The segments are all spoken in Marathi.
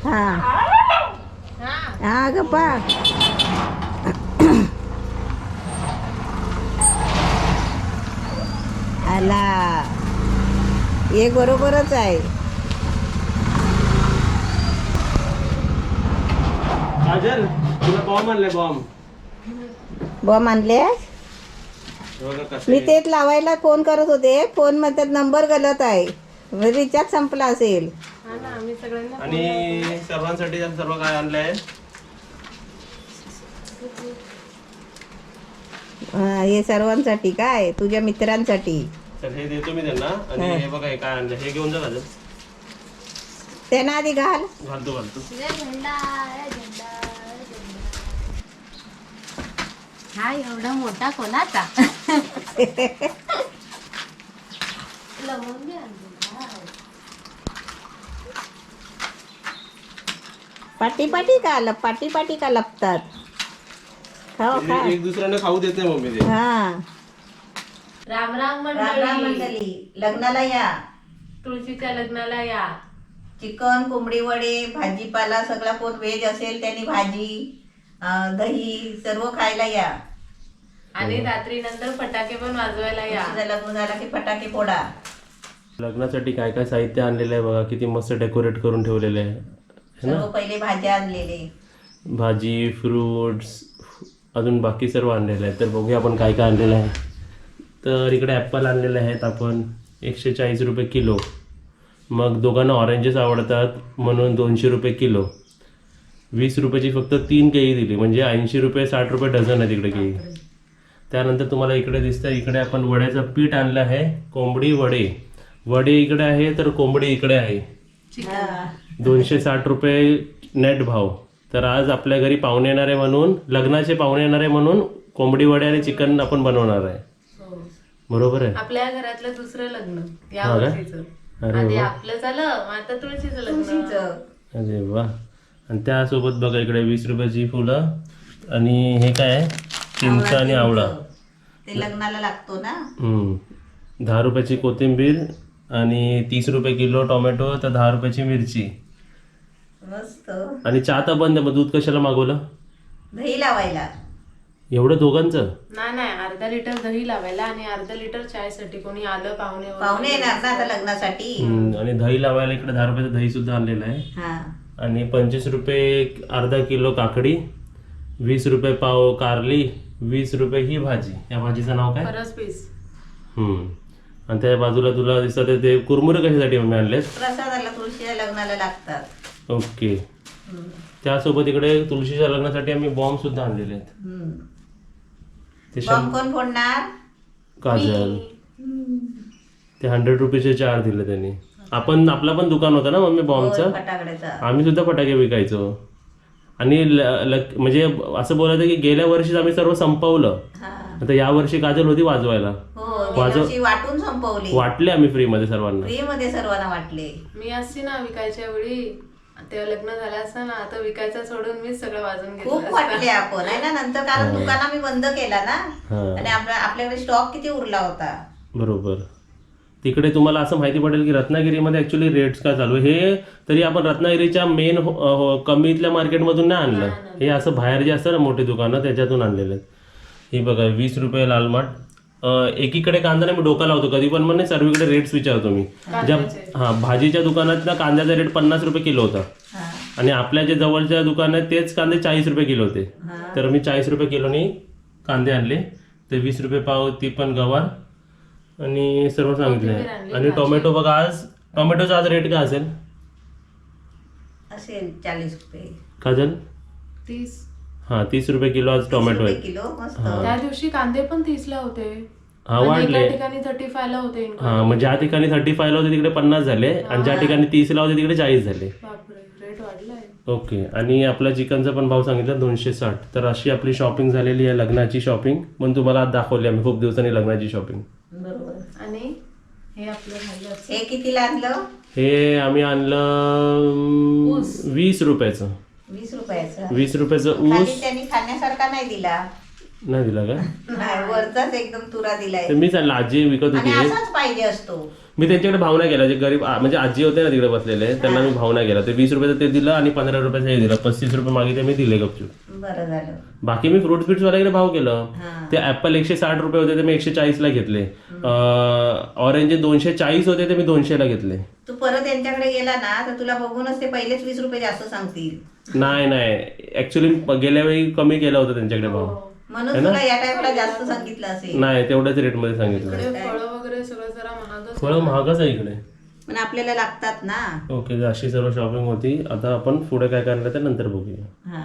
हा हा गप्पा आला एक बरोबरच आहे. काजल तुला बॉम्ब आणले बॉम्ब बॉम्ब आणले. मी तेच लावायला फोन करत होते. फोन मध्ये नंबर गलत आहे. रिचार्ज संपला असेल. आणि सर्वांसाठी सर्व काय आणलंय. हे सर्वांसाठी काय तुझ्या मित्रांसाठी. तर हे देतो मी त्यांना. आणि हे बघा हे काय आणलं हे घेऊन जा काजल. त्यांना आधी घालतो. हा एवढा मोठा कोणाचा. पाटी पाटी का लपतात. खाओ खा. एक दुसऱ्याने खाऊ देत नाही मम्मी ते. हा राम राम मंडळी लग्नाला या. तुळशीच्या लग्नाला या. चिकन कोंबडी वडे भाजीपाला सगळा कोण व्हेज असेल त्यांनी भाजी दही सर्व खायला या. आणि रात्री नंतर फटाके पण वाजवायला या. लग्न झाला की फटाके फोडा. लग्नासाठी काय काय साहित्य आणलेलं आहे बघा. किती मस्त डेकोरेट करून ठेवलेलं आहे. सर्व पहिले भाज्या आणलेले. भाजी फ्रूट्स अजून बाकी सर्व आणलेलं आहे. तर बघूया आपण काय काय आणलेलं आहे. तर इकडे ॲपल आणलेले आहेत आपण 140 रुपये किलो. मग दोघांना ऑरेंजेस आवडतात म्हणून 200 रुपये किलो. 20 रुपयाची फक्त 3 केळी दिली म्हणजे 80 रुपये 60 रुपये डझन आहे तिकडे केळी. त्यानंतर तुम्हाला इकडे दिसतं इकडे आपण वड्याचं पीठ आणलं आहे. कोंबडी वडे इकडे आहे तर कोंबडी इकडे आहे. 260 रुपये नेट भाव. तर आज आपल्या घरी पाहुणे येणार आहे म्हणून लग्नाचे पाहुणे येणार आहे म्हणून कोंबडी वडे आणि चिकन आपण बनवणार आहे. बरोबर आहे. आपल्या घरातलं दुसरं लग्न या वर्षीचं. आधी आपलं झालं आता तुळशीचं लग्न. अरे वा. आणि त्यासोबत बघा इकडे 20 रुपयाची फुलं आणि हे काय आहे चिंच आणि आवळा. ते लग्नाला लागतो ना. 10 रुपयाची कोथिंबीर आणि 30 रुपये किलो टोमॅटो तर 10 रुपयाची मिरची. मस्त. आणि चहा तर बंद. मग दूध कशाला मागवलं. दही लावायला. एवढं दोघांचं. नाही अर्धा लिटर दही लावायला आणि अर्धा लिटर चायसाठी कोणी आलं पाहुणे येणार ना आता लग्नासाठी. आणि दही लावायला इकडे 10 रुपयाचं दही सुद्धा आणलेलं आहे. आणि 25 रुपये अर्धा किलो काकडी. 20 रुपये पाव कारली. 20 रुपये ही भाजी. या भाजीचं नाव काय. फरस पीस. आणि त्या बाजूला तुला दिसत ते कुरमुरे कशासाठी मम्मी आणलेत. प्रसादाला तुळशीच्या लग्नाला लागतात. ओके. त्यासोबत इकडे तुळशीच्या लग्नासाठी आम्ही बॉम्ब सुद्धा आणलेले आहेत. ते बॉम्ब कोण फोडणार. काजल. ते 100 रुपीचे 4 दिले त्यांनी. आपण आपला पण दुकान होता ना मम्मी बॉम्बचं. फटाकड्याचा. आम्ही सुद्धा फटाके विकायचो. आणि म्हणजे असं बोलायचं की गेल्या वर्षीच आम्ही सर्व संपवलं. आता या वर्षी काजल होती वाजवायला. वाटून संपवली. वाटले आम्ही फ्री मध्ये सर्वांना. फ्री मध्ये सर्वांना वाटले. मी असती ना विकायच्या वेळी तेव्हा लग्न झालं असतं ना. आता विकायचं सोडून मी सगळं वाजून घेतलं. खूप वाटले आपण आहे ना नंतर कारण दुकान आम्ही बंद केला ना. आणि आपल्याकडे स्टॉक किती उरला होता. बरोबर. तिकडे तुम्हाला असं माहिती पडेल की रत्नागिरीमध्ये ऍक्च्युली रेट्स का चालू हे तरी आपण रत्नागिरीच्या मेन कमीतल्या मार्केटमधून नाही आणलं. हे असं बाहेर जे असतं ना मोठी दुकानं त्याच्यातून आणलेलं आहेत. हे बघा 20 रुपये लाल माठ. एकीकडे कांदा मी डोका लावतो कधी पण म्हणजे सर्वीकडे रेट्स विचारतो मी. भाजीच्या दुकानात ना कांद्याचा रेट 50 रुपये किलो होता. आणि आपल्या जे जवळच्या दुकानात तेच कांदे 40 रुपये किलो होते. तर मी 40 रुपये किलोनी कांदे आणले. ते 20 रुपये पाव ती पण गवार आणि सर्व सांगितले. आणि टोमॅटो बघा आज टोमॅटोचा आज रेट काय असेल. 40 रुपये. काजल 30. 30 रुपये किलो आज टोमॅटो आहे. त्या दिवशी कांदे पण 30 ला होते. वाढले. ठिकाणी 35 ला होते. मग ज्या ठिकाणी 35 ला होते तिकडे 50 झाले आणि ज्या ठिकाणी 30 ला होते तिकडे 40 झाले. रेट वाढलाय. ओके. आणि आपल्या चिकनचा पण भाव सांगितला 260. तर अशी आपली शॉपिंग झालेली आहे लग्नाची शॉपिंग. पण तुम्हाला आज दाखवली आम्ही खूप दिवसांनी लग्नाची शॉपिंग. बरोबर. आणि हे आपलं हे कितीला आणलं. हे आम्ही आणलं 20 रुपयाचं. 20 रुपयाचं. 20 रुपयाचं ऊस. त्यांनी खाण्यासारखा नाही दिला. नाही दिला का? नाही, वरचाच एकदम तुरा दिलाय. ते मी सांगितलं आजी विकत आणि होती. असाच पाहिजे असतो. मी त्यांच्याकडे भावना केला, जे गरीब म्हणजे आजी होते ना तिकडे बसलेले, त्यांना मी भावना केला. ते 20 रुपयाचं ते दिलं आणि 15 रुपयाचं हे दिलं. 35 रुपये मागितले, मी दिले गपचूप. बरं झालं. बाकी मी फ्रुट्स बिट्स वाल्याकडे भाव केलं. हा. ते ऍपल 160 रुपये होते ते मी 140ला घेतले. ऑरेंज 240 होते ते मी 200ला घेतले. तू परत यांच्याकडे गेला ना तर तुला बघूनच ते पहिलेच 20 रुपये जास्त सांगतील. नाही ऍक्च्युली गेल्या वेळी कमी केला होता त्यांच्याकडे भाव. म्हणून तुला या टाइमला जास्त सांगितलं असेल. नाही, तेवढ्याच रेटमध्ये सांगितलं. फळं वगैरे सगळं जरा महागच. फळं महागच आहे इकडे. पण आपल्याला लागतात ना. ओके, अशी सर्व शॉपिंग होती. आता आपण पुढे काय करणार ते नंतर बघूया. हा.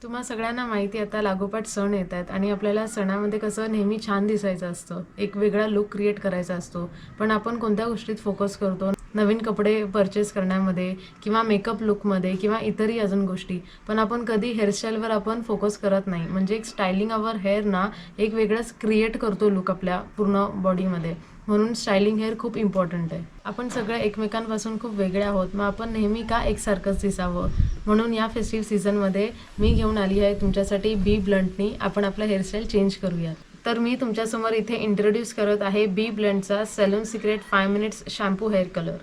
तुम्हा सगळ्यांना माहिती आता लागोपाठ सण येत आहेत आणि आपल्याला सणामध्ये कसं नेहमी छान दिसायचं असतं, एक वेगळा लुक क्रिएट करायचा असतो. पण आपण कोणत्या गोष्टीत फोकस करतो? नवीन कपडे परचेस करण्यामध्ये किंवा मेकअप लुकमध्ये किंवा इतरही अजून गोष्टी. पण आपण कधी हेअरस्टाईलवर आपण फोकस करत नाही. म्हणजे एक स्टायलिंग अवर हेअर ना एक वेगळाच क्रिएट करतो लुक आपल्या पूर्ण बॉडीमध्ये. म्हणून स्टायलिंग हेअर खूप इम्पॉर्टंट आहे. आपण सगळे एकमेकांपासून खूप वेगळे आहोत, मग आपण नेहमी का एकसारखंच दिसावं? म्हणून या फेस्टिव्ह सीझनमध्ये मी घेऊन आली आहे तुमच्यासाठी बी ब्लंटनी आपण आपला हेअरस्टाईल चेंज करूयात. तर मी तुमच्यासमोर इथे इंट्रोड्यूस करत आहे बी ब्लंटचा salon secret 5 minutes shampoo hair colour.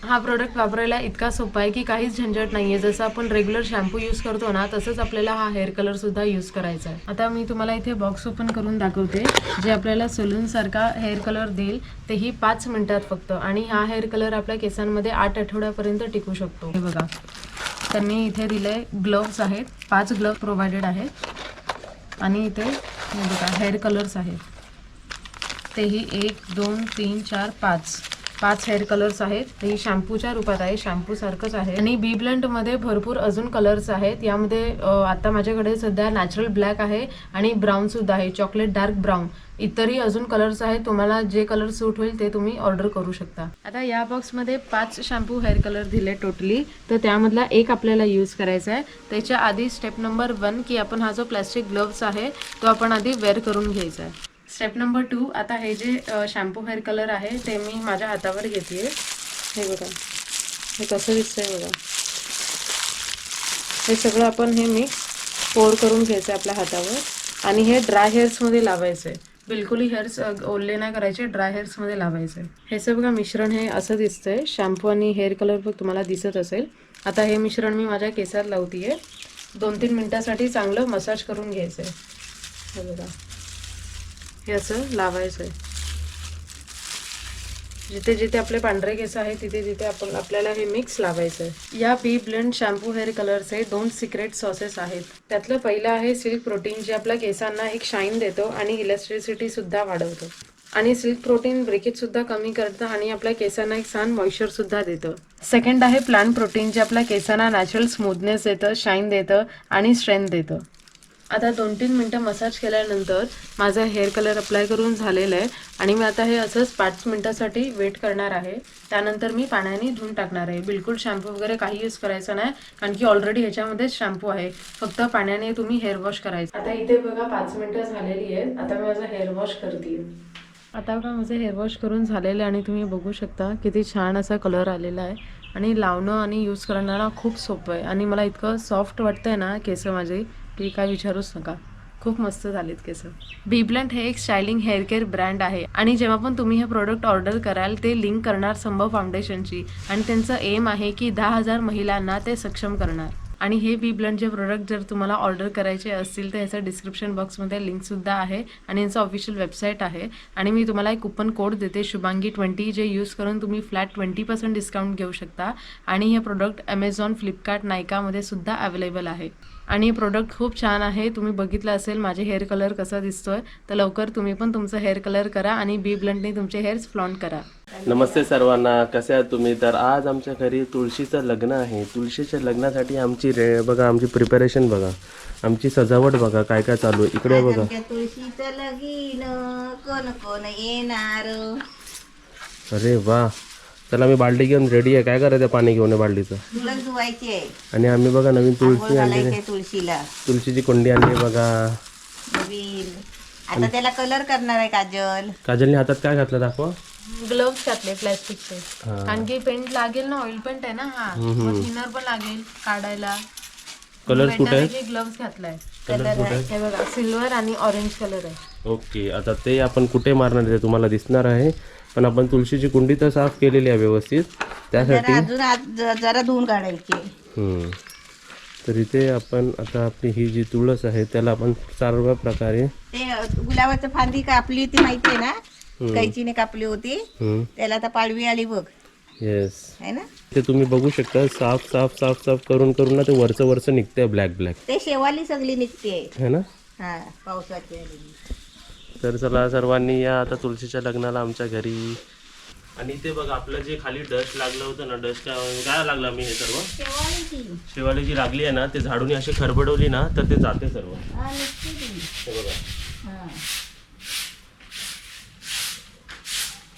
हा प्रोडक्ट वापरायला इतका सोपा आहे की काहीच झंझट नाही आहे. जसं आपण रेग्युलर शॅम्पू यूज करतो ना तसंच आपल्याला हा हेअर कलरसुद्धा यूज करायचा आहे. आता मी तुम्हाला इथे बॉक्स ओपन करून दाखवते जे आपल्याला सलूनसारखा हेअर कलर देईल, तेही 5 मिनिटात फक्त. आणि हा हेअर कलर आपल्या केसांमध्ये 8 आठवड्यापर्यंत टिकू शकतो. हे बघा, त्यांनी इथे दिले ग्लोव्स आहेत, 5 ग्लोव्ह प्रोव्हाइडेड आहेत. आणि इथे हे बघा हेअर कलर्स आहेत, तेही 1 2 3 4 5 हेअर कलर्स आहेत. ते शॅम्पूच्या रूपात आहे, शॅम्पू सारखंच आहे. आणि बी ब्लंटमध्ये भरपूर अजून कलर्स आहेत. यामध्ये आता माझ्याकडे सध्या नॅचरल ब्लॅक आहे आणि ब्राऊन सुद्धा आहे, चॉकलेट डार्क ब्राऊन. इतरही अजून कलर्स आहेत. तुम्हाला जे कलर सूट होईल ते तुम्ही ऑर्डर करू शकता. आता या बॉक्समध्ये 5 शॅम्पू हेअर कलर दिले टोटली. तर त्यामधला एक आपल्याला यूज करायचा आहे. त्याच्या आधी स्टेप नंबर 1 की आपण हा जो प्लॅस्टिक ग्लोव्स आहे तो आपण आधी वेअर करून घ्यायचा आहे. स्टेप नंबर 2, आता हे जे शॅम्पू हेअर कलर आहे ते मी माझ्या हातावर घेते. हे बघा, हे कसं दिसतंय बघा. हे सगळं आपण हे मिक्स पोर करून घ्यायचं आपल्या हातावर आणि हे ड्राय हेअर्समध्ये लावायचं आहे. बिलकुलही हेअर्स ओले नाही करायचे, ड्राय हेअर्समध्ये लावायचं आहे. ह्याचं बघा मिश्रण हे असं दिसतंय. शॅम्पू आणि हेअर कलर बघ तुम्हाला दिसत असेल. आता हे मिश्रण मी माझ्या केसात लावते. 2-3 मिनटासाठी चांगलं मसाज करून घ्यायचं आहे. हे बघा, हे असं लावायचं आहे. जिथे जिथे आपले पांढरे केस आहेत तिथे तिथे आपल्याला हे मिक्स लावायचं आहे. या बी ब्लेंड शॅम्पू हेअर कलरचे 2 सिक्रेट सॉसेस आहेत. त्यातलं पहिलं आहे सिल्क प्रोटीन, जे आपल्या केसांना एक शाईन देतो आणि इलेस्ट्रिसिटी सुद्धा वाढवतो. आणि सिल्क प्रोटीन ब्रेकेज सुद्धा कमी करतं आणि आपल्या केसांना एक छान मॉइश्चर सुद्धा देतं. सेकंड आहे प्लांट प्रोटीन, जे आपल्या केसांना नॅचरल स्मूथनेस देतं, शाईन देतं आणि स्ट्रेंथ देतं. आता 2-3 मिनटं मसाज केल्यानंतर माझा हेअर कलर अप्लाय करून झालेलं आहे आणि मी आता हे असंच 5 मिनटासाठी वेट करणार आहे. त्यानंतर मी पाण्याने धुवून टाकणार आहे. बिलकुल शॅम्पू वगैरे काही यूज करायचं नाही, कारण की ऑलरेडी ह्याच्यामध्ये शॅम्पू आहे. फक्त पाण्याने तुम्ही हेअर वॉश करायचं. आता इथे बघा 5 मिनटं झालेली आहेत. आता मी माझा हेअर वॉश करते. आता बघा माझं हेअर वॉश करून झालेलं आहे आणि तुम्ही बघू शकता किती छान असा कलर आलेला आहे. आणि लावणं आणि यूज करण्याला खूप सोपं आहे आणि मला इतकं सॉफ्ट वाटतंय ना केस माझे की काय विचारूच नका. खूप मस्त झालेत केस. बी ब्लंट हे एक स्टायलिंग हेअर केअर ब्रँड आहे आणि जेव्हा पण तुम्ही हे प्रोडक्ट ऑर्डर कराल ते लिंक करणार संभव फाउंडेशनची आणि त्यांचं एम आहे की 10,000 महिलांना ते सक्षम करणार. आणि हे बी ब्लंटचे प्रोडक्ट जर तुम्हाला ऑर्डर करायचे असतील तर ह्याचं डिस्क्रिप्शन बॉक्समध्ये लिंकसुद्धा आहे आणि यांचं ऑफिशियल वेबसाईट आहे. आणि मी तुम्हाला एक कुपन कोड देते शुभांगी20, जे यूज करून तुम्ही फ्लॅट 20% डिस्काउंट घेऊ शकता. आणि हे प्रोडक्ट ॲमेझॉन, फ्लिपकार्ट, नायकामध्ये सुद्धा अवेलेबल आहे. आणि हे प्रोडक्ट खूप छान आहे. तुम्ही बघितलं असेल माझे हेअर कलर कसा दिसतोय, तर लवकर तुम्ही पण तुमचं हेअर कलर करा आणि बी ब्लंटने तुमचे हेअर्स फ्लॉन्ट करा. नमस्ते सर्वांना, कसे आहात तुम्ही? तर आज आमच्या घरी तुळशीचं लग्न आहे. तुळशीच्या लग्नासाठी आमची बघा आमची प्रिपरेशन बघा, आमची सजावट बघा काय काय चालू आहे. इकडे बघा तुळशीचं लगीन कोण कोण येणार. अरे वा, चला मी बाल्टी घेऊन रेडी आहे. काय करायचं पाणी घेऊन बाल्टीचं? तुला धुवायची आहे. आणि आम्ही बघा नवीन तुळशी आणली, तुळशीला तुळशीची कोंडी आणली बघा. नवीन. आता त्याला कलर करणार आहे काजल. काजलने हातात काय घातलं दाखवा. ग्लोव्स घातले प्लॅस्टिकचे, कारण की पेंट लागेल ना, ऑइल पेंट आहे ना हा, मग थिनर पण लागेल काढायला. कलर्स कुठे आहेत? ग्लव्स घातलाय. कलर कुठे आहेत? हे बघा सिल्वर आणि ऑरेंज कलर आहे. ओके, आता ते आपण कुठे मारणार आहे ते तुम्हाला दिसणार आहे. पण आपण तुळशीची कुंडी तर साफ केलेली आहे व्यवस्थित, त्यासाठी अजून जरा धुवून काढायची. तर इथे आपण आता आपली ही जी तुळस आहे त्याला आपण सर्व प्रकारे ते गुलाबाचं फांदी कापली होती माहिती आहे ना, कैचीने कापली होती, त्याला आता पाळवी आली बघ. येस, आहे ना, ते तुम्ही बघू शकता. साफ साफ साफ साफ करून करून ना ते वरचं निघतंय ब्लॅक ब्लॅक, ते शेवाली सगळी निघते. है ना. हा, पावसाची आलेली. तर चला सर्वांनी या आता तुळशीच्या लग्नाला आमच्या घरी. आणि ते बघा आपलं जे खाली डस्ट लागलं होतं ना, डस्ट काय लागला मी हे सर्व शेवाळीची लागली आहे ना, ते झाडून अशी खरबडवली ना तर ते जाते सर्व. हे बघा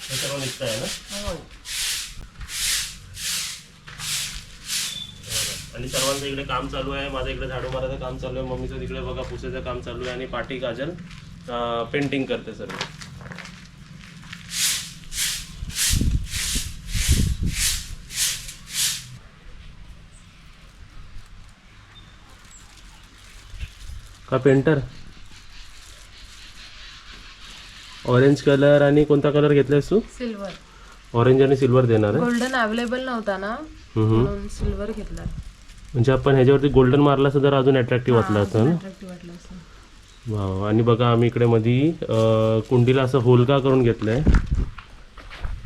हे सर्व निघत आहे ना. आणि सर्वांचं इकडे काम चालू आहे. माझं इकडे झाडू मारायचं काम चालू आहे, मम्मीचं तिकडे बघा पुसायचं काम चालू आहे, आणि पाठी काजल पेंटिंग करते सर्व. का पेंटर ऑरेंज कलर आणि कोणता कलर घेतलायस तू? सिल्वर. ऑरेंज आणि सिल्वर देणार आहे. गोल्डन अवेलेबल नव्हता ना, म्हणून सिल्वर घेतला. म्हणजे आपण ह्याच्यावरती गोल्डन मारला असं जर अजून अट्रॅक्टिव्ह वाटलं असतं ना. वाटलं असं. वाव. आणि बघा आम्ही इकडे मध्ये कुंडीला असं होलका करून घेतलंय.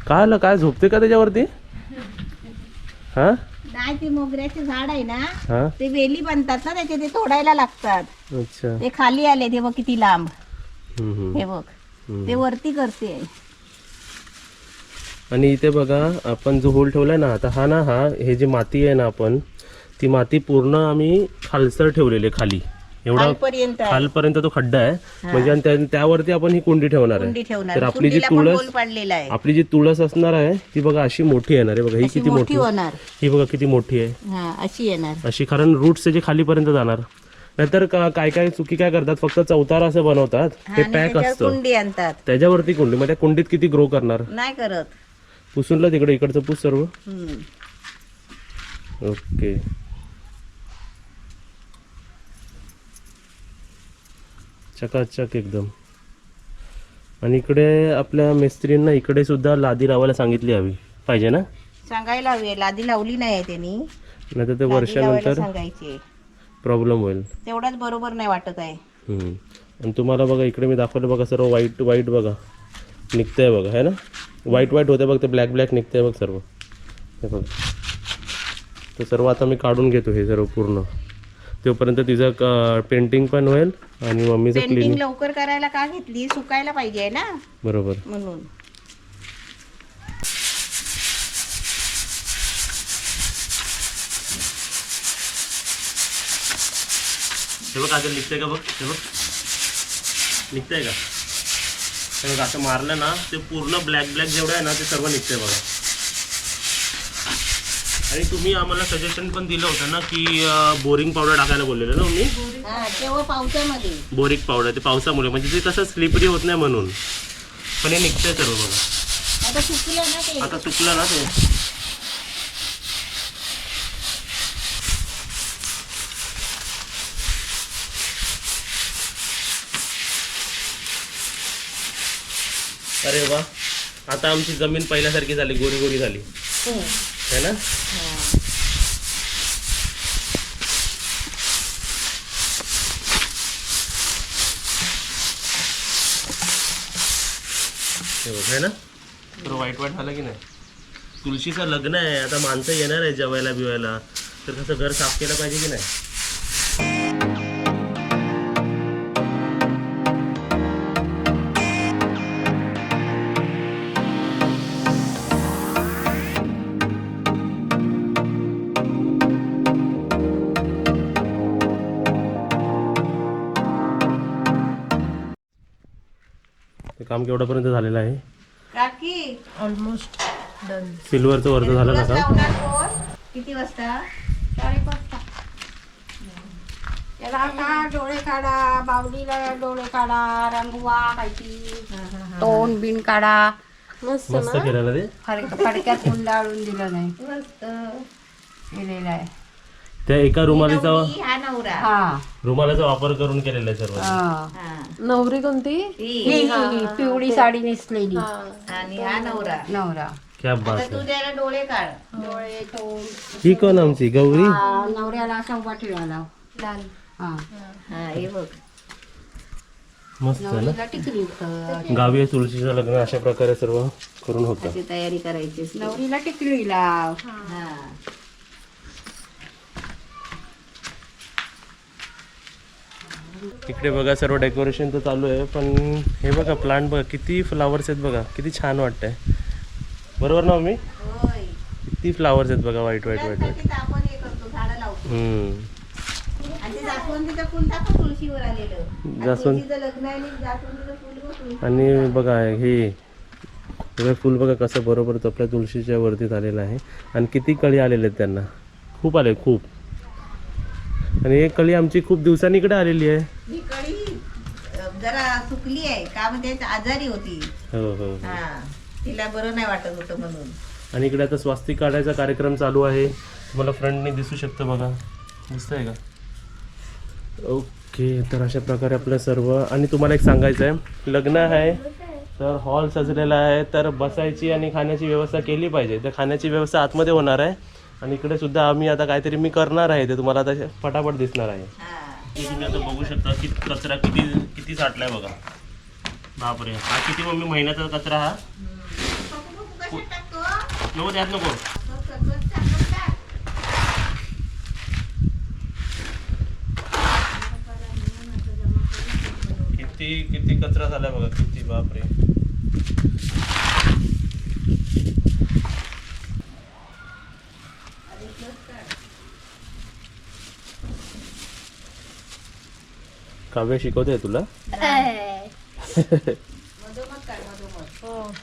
काय आलं, काय झोपते का त्याच्यावरती? हा नाही, ते मोगऱ्याचे झाड आहे ना, हा, ते वेली बनतात ना त्याचे, ते तोडायला लागतात. अच्छा. ते खाली आले, ते बघ किती लांब. हम्म. हे बघ, ते वरती करते. आणि इथे बघा आपण जो होल ठेवलाय ना, आता हा ना, हे जी माती आहे ना, आपण ती माती पूर्ण आम्ही खालसर ठेवलेली आहे, खाली एवढा खालपर्यंत आहे. खालपर्यंत तो खड्डा आहे. म्हणजे आणि त्यावरती आपण ही कुंडी ठेवणार कुंडी आहे. ठेवणार. तर आपली जी कुंडीला पण तुळस होल पाडलेला आहे. आपली जी तुळस असणार आहे ती बघा अशी मोठी येणार आहे. बघा ही अशी किती मोठी होणार. ही बघा किती मोठी आहे. हा, अशी येणार. अशी, कारण रूट्स त्याचे खालीपर्यंत जाणार. नाहीतर काय काय चुकी काय करतात, फक्त चौतारा असं बनवतात, हा, ते आणि पॅक त्याच्यावर असतं कुंडी आणतात. त्याच्यावरती कुंडी. मग त्या कुंडीत किती ग्रो करणार? नाही करत. पुसूनला तिकडे इकडचं पूस सर्व. हम्म. ओके. चकाचक एकदम. आणि इकडे आपल्या मिस्त्रींना इकडे सुद्धा लादी लावायला सांगितली हवी पाहिजे ना. सांगायला हवी, लादी लावली नाही त्यांनी, नाही तर ते लादी लावायला वर्षानंतर सांगायची. प्रॉब्लेम होईल. तेवढाच बरोबर नाही वाटत आहे. आणि तुम्हाला बघा इकडे मी दाखवलं बघा, सर्व व्हाईट व्हाईट बघा निघतंय बघा, है ना. व्हाईट व्हाईट होते बघ, ते ब्लॅक ब्लॅक निघतंय बघ सर्व. हे बघ, ते सर्व आता मी काढून घेतो हे सर्व पूर्ण. तोपर्यंत तिचं पेंटिंग पण होईल आणि मम्मीचं पेंटिंग क्लिनिंग. लवकर करायला का घेतली, सुकायला पाहिजे ना, बरोबर. म्हणून. हे बघ आता निघतंय का बघ, हे बघ निघतंय का. हे बघ असं मारलं ना ते पूर्ण ब्लॅक ब्लॅक जेवढं आहे ना ते सर्व निघतंय बघा. आणि तुम्ही आम्हाला सजेशन पण दिलं होतं ना की बोरिंग पावडर टाकायला बोललेलं ना मी. हा, तेव्हा पावसामध्ये बोरिक पावडर, ते पावसामुळे म्हणजे ते कसं स्लिपरी होत नाही म्हणून. पण हे निघतंय सर्व बघा. आता सुकलं ना ते. आता चुकलं ना ते. अरे वा, आता आमची जमीन पहिल्यासारखी झाली, गोरी गोरी झाली है ना. है ना. तर वाईट वाईट झालं की नाही. तुळशीचं लग्न आहे, आता माणसं येणार आहे जेवायला बिवायला, तर कसं घर साफ केलं पाहिजे की नाही. ते काम केवढ्यापर्यंत झालेलं आहे? काकी ऑलमोस्ट डन. सिल्वरचं वरचं झालं ना तुळस काम. लावणार कोण? किती वाजता? 4:30 वाजता. त्याला आता डोळे काढा, बावलीला डोळे काढा, रंगवा काहीची, तोंड बिन काढा. मस्त मस्त ना. केलेलं ते. फडक्यात गुंडाळून दिलं नाही, मस्त. केलेलं आहे. त्या एका रुमालीचा हा नवरा हा रुमालाचा वापर करून केलेला आहे सर्व. हा. नवरी कोणती? ही पिवळी साडी नेसलेली आणि हा नवरा. नवरा. क्या बात आता तू आहे. त्याला डोळे काढ. डोळे तोंड ही कोण आमची गौरी? नवऱ्याला असा उभा ठेवायला. हा हा हे बघ. मस्त आहे ना. नवरीला टिकली गावी तुळशीचं लग्न अशा प्रकारे सर्व करून होतं. अशी तयारी करायची असते. नवरीला टिकली लाव. हा. इकडे बघा सर्व डेकोरेशन तर चालू आहे, पण हे बघा प्लांट बघा किती फ्लावर्स आहेत बघा, किती छान वाटतंय. बरोबर ना मम्मी? होय. किती फ्लावर्स आहेत बघा, व्हाईट व्हाईट व्हाईट व्हाईट. त्यासाठी आपण हे करतो, झाडं लावतो. आणि ते जास्वंदीचं फुल दाखव तुळशीवर आलेलं. आणि जास्वंद- तुळशीचं लग्न आहे आणि जास्वंदीचं फुल बघ तुळशी. आणि बघा हे सगळं फुल बघा कसं बरोबर आपल्या तुळशीच्या वरती झालेलं आहे. आणि किती कळी आलेले आहेत त्यांना, खूप आले खूप. आणि एक कळी आमची खूप दिवसांनी इकडे आलेली आहे. ही कळी जरा सुकली आहे का, म्हणजे आजारी होती. हो हो हो. हा, तिला बरं नाही वाटत होतं म्हणून. आणि इकडे आता स्वास्तिक काढायचा कार्यक्रम चालू आहे, तुम्हाला फ्रंटने दिसू शकतं बघा, दिसतंय का? ओके, तर अशा प्रकारे आपलं सर्व. आणि तुम्हाला एक सांगायचं आहे, लग्न आहे तर हॉल सजलेला आहे, तर बसायची आणि खाण्याची व्यवस्था केली पाहिजे. तर खाण्याची व्यवस्था आतमध्ये होणार आहे. आणि इकडे सुद्धा आम्ही आता काहीतरी मी करणार आहे, ते तुम्हाला आता फटाफट दिसणार आहे. हा. हे तुम्ही आता बघू शकता की कचरा किती किती साठलाय बघा. बापरे, हा किती मम्मी महिन्याचा कचरा हा? कशात टाकतो? नको त्यात नको. सगळं टाकून टाक. किती किती कचरा झालाय बघा, किती बापरे. काव्य शिकवते तुला? मधोमध काढ, मधोमध.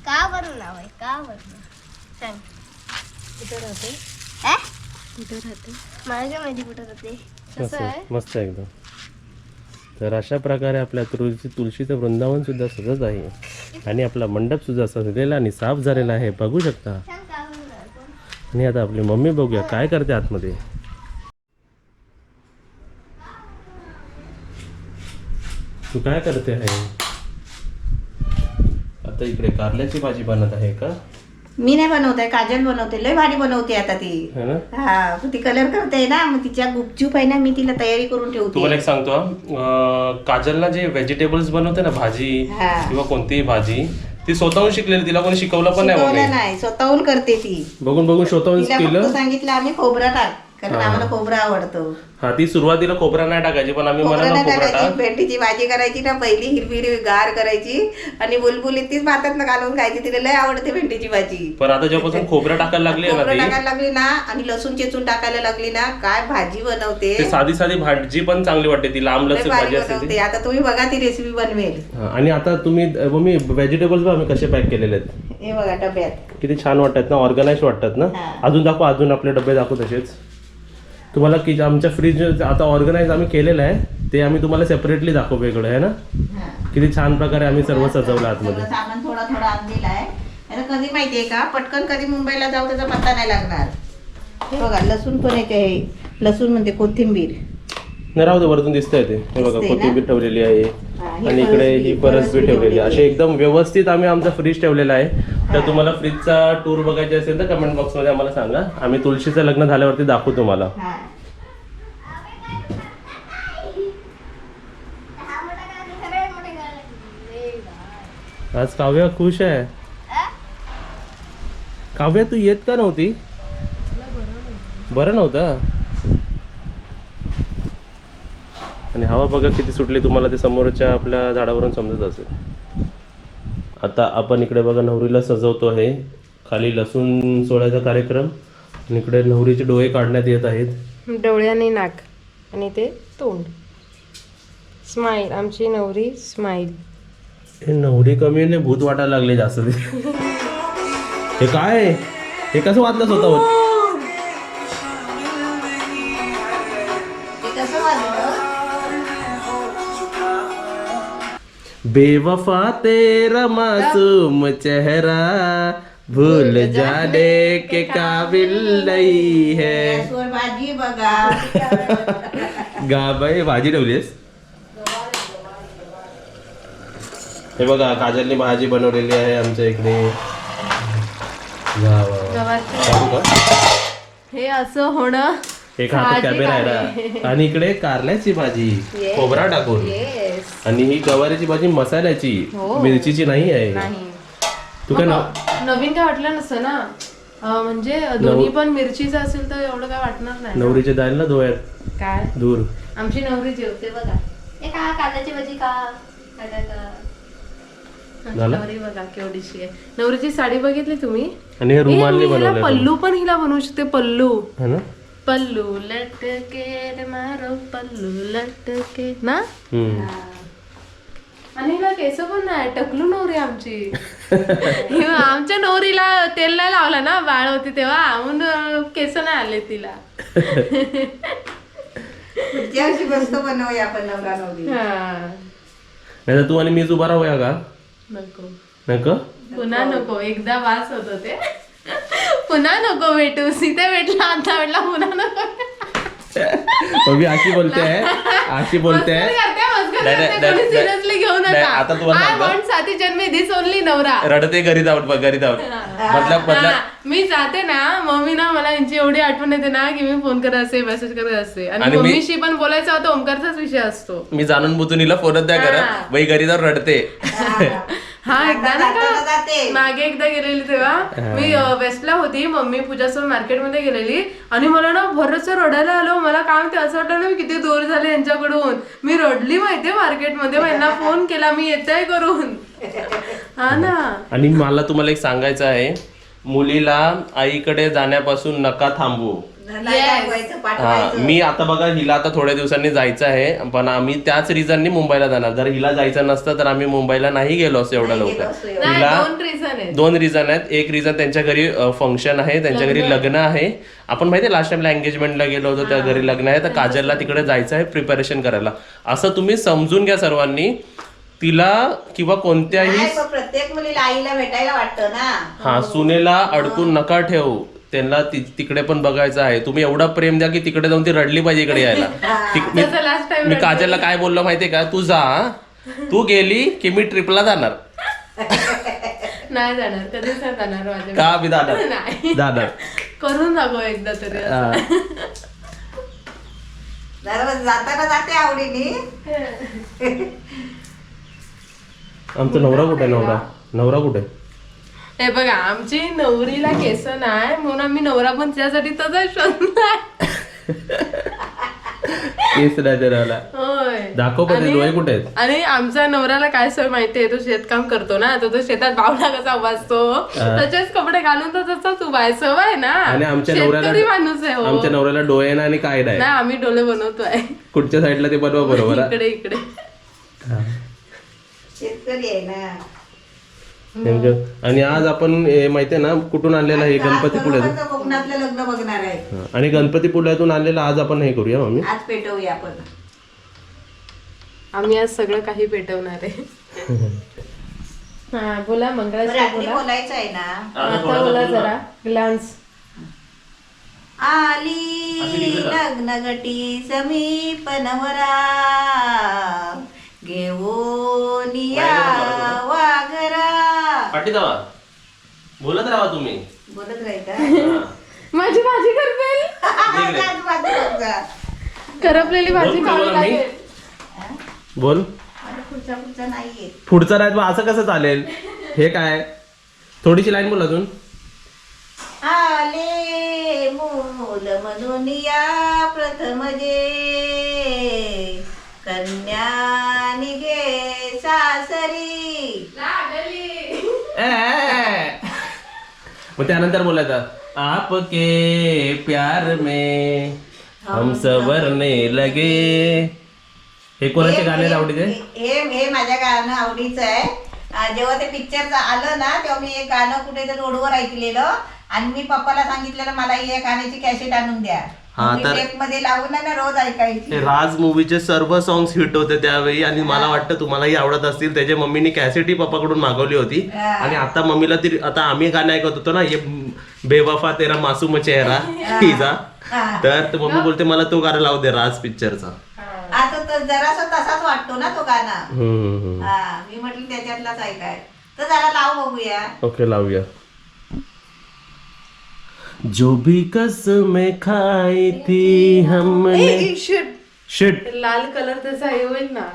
का बरं नाव आहे का बरं सांग कुठे राहते? हा? कुठे राहते? मला काय माहिती कुठं राहते. मस्त मस्त एकदम. तर अशा प्रकारे आपल्या तुळशीचं वृंदावन सुद्धा सजत आहे. आणि आपला मंडप सुद्धा सजलेला आणि साफ झालेला आहे, बघू शकता. सांग का बरं नाव? आणि आता आपली मम्मी बघूया काय करते आतमध्ये. तू काय करते आहे? आता इकडे कारल्याची भाजी बनत आहे का? मी नाही बनवते, काजल बनवते. लय भारी बनवते आता ती. है ना? हा, ती कलर करते ना, मग तिच्या गुपचूप आहे ना, मी तिला तयारी करून तुम्हाला एक ठेवते. सांगतो, काजलला जे व्हेजिटेबल्स बनवते ना, भाजी हा. किंवा कोणतीही भाजी, ती स्वतःहून शिकलेली, तिला कोणी शिकवलं पण नाही शिकवलं मम्मी. नाही, स्वतःहून करते ती. बघून बघून स्वतःहून तिला केलं. फक्त सांगितलं आम्ही खोबरा टाक, कारण हा. आम्हाला खोबरा आवडतो. हा, ती सुरुवातीला खोबरा नाही टाकायची, पण आम्ही खोबरा म्हणालो नाही खोबरा टाकायची, टाक. भेंडीची भाजी करायची ना, पहिली हिरवी गार करायची आणि बुलबुलीत तीच भातात घालून खायची. तिला लय आवडते भेंडीची भाजी. पण आता जेव्हापासून खोबरा टाकायला लागली आहे खोबरं ना टाकायला लागली ना आणि लसूण चेचून टाकायला लागली ना, काय भाजी बनवते. ती साधी साधी भाजी पण चांगली वाटते, ती लांब लय लचक भारी भाजी असते ती. बनवते. आता तुम्ही बघा ती रेसिपी बनवेल. हा, आणि आता तुम्ही मम्मी व्हेजिटेबल्स बघा आम्ही कसे पॅक केलेले आहेत, हे बघा डब्यात. किती छान वाटतात ना, ऑर्गनाइज वाटतात ना. हा. अजून दाखव, अजून आपले डबे दाखव तसेच तुम्हाला. की आमच्या फ्रीज आता ऑर्गनाइज आम्ही केलेलं आहे, ते आम्ही तुम्हाला सेपरेटली दाखवू वेगळं आहे ना. हा. किती छान प्रकारे आम्ही सर्व सजवलं आतमध्ये. सगळं सामान थोडा थोडा आणलेला आहे. आता कधी माहितीये का, पटकन कधी मुंबईला जाऊ त्याचा पत्ता नाही लागणार. हे बघा लसूण पण एक आहे, लसूण म्हणजे कोथिंबीर. नाही राहू दे, वरतून दिसतंय ते. हे बघा दिसतंय ना? कोथिंबीर ठेवलेली आहे. हा, ही आणि इकडे ही परसबी परसबी ठेवलेली आहे. ठेवलेली असे एकदम व्यवस्थित आम्ही आमचा फ्रीज ठेवलेला आहे. तर हा. तुम्हाला फ्रीजचा टूर बघायची असेल तर कमेंट बॉक्समध्ये आम्हाला सांगा, आम्ही तुळशीचं लग्न झाल्यावरती दाखवू तुम्हाला. हा. हा मोठा काय सगळ्यात मोठे काय आज काव्य खुश आहे. काव्या तू येत का नव्हती? बरं नव्हतं. आणि हवा बघा किती सुटली, तुम्हाला ते समोरच्या आपल्या झाडावरून समजत असेल. आता आपण इकडे बघा नवरीला सजवतो आहे. खाली लसूण सोळ्याचा कार्यक्रम आणि इकडे नवरीचे डोळे काढण्यात येत आहेत. डोळ्याने नाक आणि ते तोंड. स्माईल, आमची नवरी स्माईल. हे नवरी कमी आणि भूत वाटायला लागले जास्त ते. हे काय? हे कसं वाचलं स्वतःवर? कसं वाजलं? बेवफा तेरा मासूम चेहरा भूल जाने के काबिल नहीं है. गॅसवर भाजी बघा. गा बाई भाजी ठेवलीस. हे बघा काजलने भाजी बनवलेली आहे आमच्या इकडे. वा वा वा. गव्हाची चालू का? हे असं होणं. एक हातात कॅमेरा आहे ना. आणि इकडे कारल्याची भाजी खोबरा टाकून. आणि ही गवारीची भाजी मसाल्याची, मिरचीची नाही आहे. नाही तू काय नवीन काय वाटलं नसतं ना. म्हणजे दोन्ही पण मिरचीचं असेल तर एवढं काय वाटणार नाही. नवरीचे जाईल ना डोळ्यात काय दूर. आमची नवरी जेवते बघा. हे का कांद्याची भाजी का झालं? नवरी बघा केवढीशी आहे. नवरीची साडी बघितली तुम्ही? आणि हे रुमालने बनवलं पल्लू पण हिला बनवू शकते. पल्लू है ना. पल्लू लटके रे मारो पल्लू लटके ना. आणि हिला केस पण नाही. टकलू नवरी आमची. आमच्या नवरीला तेल नाही लावला ना, बाळ होती तेव्हा, म्हणून केस नाही आले तिला. पुढच्या वर्षी मस्त बनवूया आपण नवरा नवरी. नाही तर तू आणि मीच उभा राहूया का? नको नको. पुन्हा नको. एकदा वास होत ते. पुन्हा नको भेटू. सीता भेटला आता भेटला पुन्हा नको. मी अशी बोलते अशी बोलते. सिरियसली घेऊ नका. आता तुम्हाला I want साथी जन्मे दिस ओनली नवरा. रडते घरी जाऊन बघ, घरी जाऊन मतलब मी जाते ना मम्मी ना, मला यांची एवढी आठवण येते ना की मी फोन करत असते, मेसेज करत असते. आणि मम्मीशी पण बोलायचं होतं, ओमकारचाच विषय असतो. मी जाणून बुजून हिला फोनच द्या करत, बाई घरी जाऊन रडते. हा एकदा ना का मागे एकदा गेलेली तेव्हा मी वेस्टला होती, मम्मी पूजासोबत मार्केटमध्ये गेलेली आणि मला ना भरच रडायला आलो. मला काय म्हणते असं वाटलं ना मी किती दूर झाले यांच्याकडून. मी रडली माहितीये मार्केटमध्ये. मग यांना फोन केला मी येतोय करून. हा ना. आणि मला तुम्हाला एक सांगायचं आहे, मुलीला आईकडे जाण्यापासून नका थांबू. मी आता बघा हिला आता थोड्या दिवसांनी जायचं आहे, पण आम्ही त्याच रिझननी मुंबईला जाणार. जर हिला जायचं नसतं तर आम्ही मुंबईला नाही गेलो असतो एवढ्या लवकर. हिला 2 रिझन आहेत. एक रिझन त्यांच्या घरी फंक्शन आहे, त्यांच्या घरी लग्न आहे. आपण माहितीये लास्ट टाइमला एंगेजमेंटला गेलो होतो, त्या घरी लग्न आहे, तर काजलला तिकडे जायचं आहे प्रिपरेशन करायला. असं तुम्ही समजून घ्या सर्वांनी. तिला किंवा कोणत्याही प्रत्येक मुलीला आईला भेटायला वाटतं ना. हा, सुनेला अडकून नका ठेवू. त्यांना तिकडे पण बघायचं आहे. तुम्ही एवढा प्रेम द्या की तिकडे जाऊन ती रडली पाहिजे इकडे यायला. मी काजलला काय बोललो माहितीये का, तू जा, तू गेली की मी ट्रिपला जाणार. नाही जाणार, कधीच नाही जाणार माझ्या. का मी जाणार? जाणार. करून दाखव एकदा तरी. जाताना जाते आवडीने. आमचा नवरा कुठे? नवरा कुठे? हे बघा आमची नवरीला केस नाही म्हणून आम्ही नवरा पण त्यासाठी तसाच शोधलाय. केस नाही त्याला. होय. दाखव पण डोळे कुठे आहेत? आणि आमच्या नवऱ्याला काय सवय माहितीये, तो शेतकाम करतो ना, तो शेतात बावला कसा उभासतो तसेच कपडे घालून तो तसाच उभा आहे. सवय ना. आणि आमच्या माणूस आहे. आमच्या नवऱ्याला डोळे नाही आणि काय नाही. आम्ही डोळे बनवतोय. कुठच्या साईडला ते बनवा बरोबर. इकडे शेतकरी आहे ना. आणि आज आपण माहितीये ना कुठून आणलेला हे गणपतीपुळ्यातून. कोकणातलं लग्न बघणार आहे. आणि गणपतीपुळ्यातून आणलेला आज आपण हे करूया मम्मी. आज पेटवूया आपण. आम्ही आज सगळं काही पेटवणार आहे. हा बोला मंगळाची बोला. बोलायचं आहे ना. आता बोला जरा ग्लान्स. आली लग्न गटी समीप नवरा घेऊन या वाघरा. पाठी जावा, बोलत राहा तुम्ही. बोलत राहायचं. माझी भाजी करपेल. करपलेली भाजी खावी लागेल. बोल. पुढचा नाहीये. पुढचा नाही असं कसं चालेल? हे काय थोडीशी लाईन बोल अजून. आले मूल म्हणून या प्रथम जे कन्या निघे सासरी. मग त्यानंतर बोलायचं आपके प्यार में हम सवरने लगे. हे कोणाचे गाणे आवडीचे? हे माझ्या गाणं आवडीचं आहे. जेव्हा ते पिक्चर आलं ना तेव्हा मी एक गाणं कुठेतरी रोडवर ऐकलेलं आणि मी पप्पाला सांगितलेलं मला ही गाण्याची कॅसेट आणून द्या. टेप मध्ये लावून ना रोज ऐकायची. राज मूवीचे सर्व सॉंग्स हिट होते त्यावेळी आणि मला वाटतं तुम्हालाही आवडत असतील. त्याच्या मम्मीने कॅसेटही पप्पाकडून मागवली होती आणि आता मम्मीला ती आता आम्ही गाणं ऐकत होतो ना ये बेवफा तेरा मासूम चेहरा तिचा, तर मम्मी बोलते मला तो गाणं लावू दे राज पिक्चरचा. आता तर जरासा तसाच वाटतो ना तो गाणा. मी म्हटलं त्याच्यातलाच ऐकाय तर जरा लाव बघूया. ओके लावूया. जो भी कसमें खाई थी हमने शिट लाल कलर त्याचा हे होईल ना.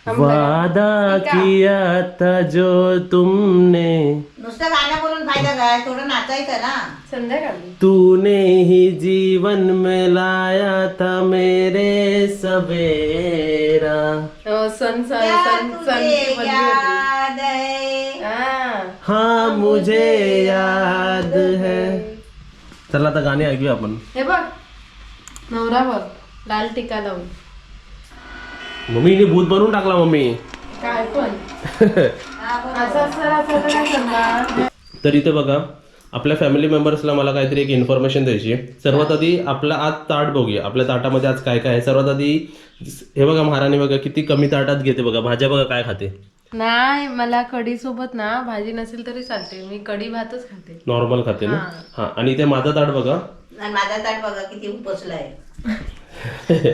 वादा किया था जो तुमने नुसतं गाणं बोलून फायदा काय, थोडं नाचायचं ना. संध्याकाळी तूने ही जीवन में लाया था मेरे सवेरा. सन सन क्या सन तुझे सन याद है. हाँ मुझे याद है. चला आता गाणे ऐकूया आपण. हे बघ नवरा बघ लाल टिका लावून. मम्मीने भूत बनवून टाकला मम्मी. काय पण असं असं काय करणार. तर इथे बघा आपल्या फॅमिली मेंबर्सला मला काहीतरी एक इन्फॉर्मेशन द्यायची आहे. सर्वात आधी आपला आज ताट बघूया. आपल्या ताटामध्ये आज काय काय आहे. सर्वात आधी हे बघा महाराणी बघा किती कमी ताटात घेते बघा. भाज्या बघा काय खाते. नाही मला कढी सोबत ना भाजी नसेल तरी चालते. मी कढी भातच खाते. नॉर्मल खाते ना. हा आणि इथे माझा ताट बघा. आणि माझा ताट बघा किती उपसलाय.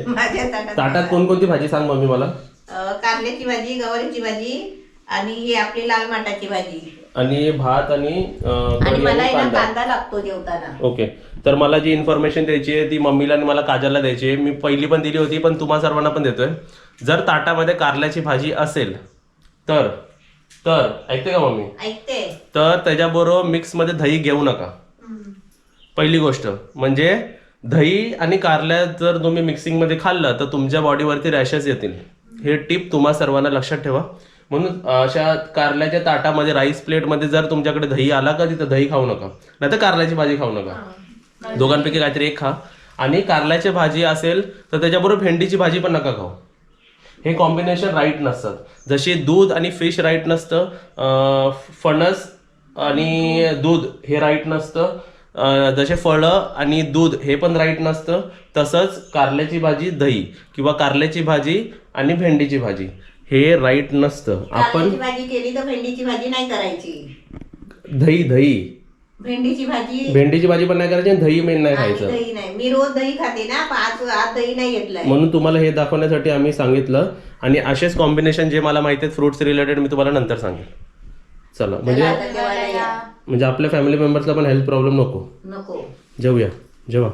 माझ्या ताटात कोणकोणती भाजी सांग मम्मी मला. कारल्याची भाजी, गवारीची भाजी आणि ही आपली लाल माटाची भाजी आणि भात आणि आणि कढी मला आणि आहे ना कांदा. कांदा लागतो जेवताना. ओके तर मला जी इन्फॉर्मेशन द्यायची आहे ती मम्मीला आणि मला काजलला द्यायची आहे. मी पहिली पण दिली होती पण तुम्हा सर्वांना पण देतोय. जर ताटामध्ये कारल्याची भाजी असेल तर तर ऐकते का मम्मी. ऐकते. तर त्याच्याबरोबर मिक्समध्ये दही घेऊ नका. पहिली गोष्ट म्हणजे दही आणि कारल्या जर तुम्ही मिक्सिंगमध्ये खाल्लं तर तुमच्या बॉडीवरती रॅशेस येतील. हे टिप तुम्हा सर्वांना लक्षात ठेवा. म्हणून अशा कारल्याच्या ताटामध्ये राईस प्लेटमध्ये जर तुमच्याकडे दही आला का तिथं दही खाऊ नका, नाही तर कारल्याची भाजी खाऊ नका. दोघांपैकी काहीतरी एक खा. आणि कारल्याची भाजी असेल तर त्याच्याबरोबर भेंडीची भाजी पण नका खाऊ. हे कॉम्बिनेशन राईट नसतात. जशी दूध आणि फिश राईट नसतं, फणस आणि दूध हे राईट नसतं, जसे फळं आणि दूध हे पण राईट नसतं, तसंच कारल्याची भाजी दही किंवा कारल्याची भाजी आणि भेंडीची भाजी हे राईट नसतं. आपण भाजी केली तर भेंडीची भाजी नाही करायची. दही भेंडीची भाजी पण नाही करायची आणि दही मेन नाही खायचं. दही नाही. मी रोज दही खाते ना, पण आज दही नाही घेतलंय. म्हणून तुम्हाला हे दाखवण्यासाठी आम्ही सांगितलं. आणि असेच कॉम्बिनेशन जे मला माहिती आहेत फ्रुट्स रिलेटेड मी तुम्हाला नंतर सांगेन. चला म्हणजे आपल्या फॅमिली मेंबर्सला पण हेल्थ प्रॉब्लेम नको. नको. जेवूया जेवा.